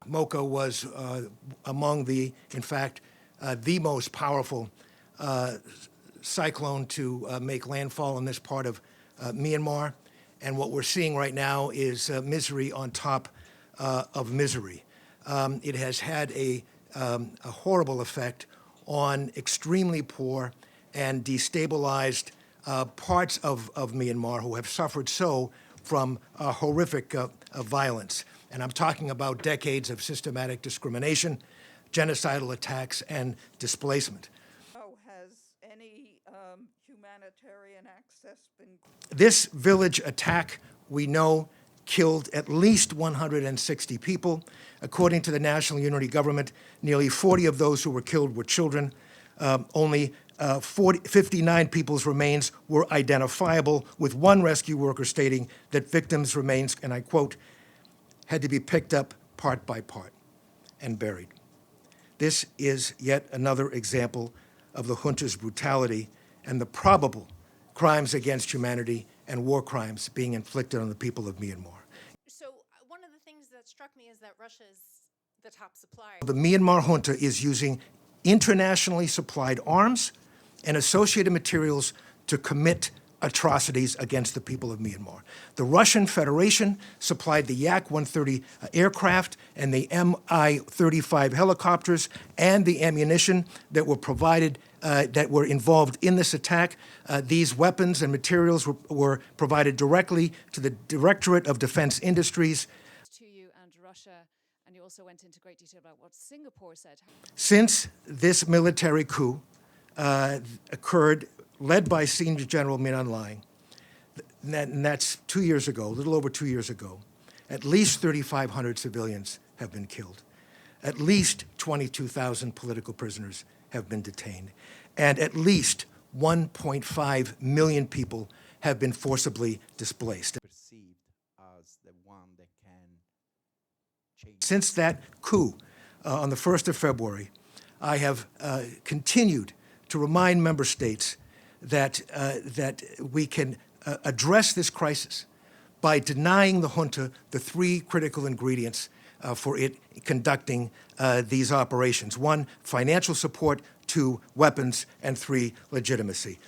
Mocha was among the, in fact, the most powerful cyclone to make landfall in this part of Myanmar. And what we're seeing right now is misery on top of misery. It has had a horrible effect on extremely poor and destabilized parts of Myanmar who have suffered so from horrific violence. And I'm talking about decades of systematic discrimination, genocidal attacks, and displacement. Has any humanitarian access been? This village attack, we know, killed at least 160 people. According to the National Unity Government, nearly 40 of those who were killed were children. Only 59 people's remains were identifiable, with one rescue worker stating that victims' remains, and I quote, had to be picked up part by part and buried. This is yet another example of the junta's brutality and the probable crimes against humanity and war crimes being inflicted on the people of Myanmar. So one of the things that struck me is that Russia is the top supplier. The Myanmar junta is using internationally supplied arms and associated materials to commit atrocities against the people of Myanmar. The Russian Federation supplied the Yak-130 aircraft and the Mi-35 helicopters and the ammunition that were provided, that were involved in this attack. These weapons and materials were provided directly to the Directorate of Defense Industries. To you and Russia, and you also went into great detail about what Singapore said. Since this military coup occurred, led by Senior General Min Aung Hlaing, and that's 2 years ago, a little over 2 years ago, at least 3,500 civilians have been killed. At least 22,000 political prisoners have been detained. And at least 1.5 million people have been forcibly displaced. Perceived as the one that can change. Since that coup on the 1st of February, I have continued to remind member states that we can address this crisis by denying the junta the three critical ingredients for it conducting these operations. 1, financial support; 2, weapons; and 3, legitimacy.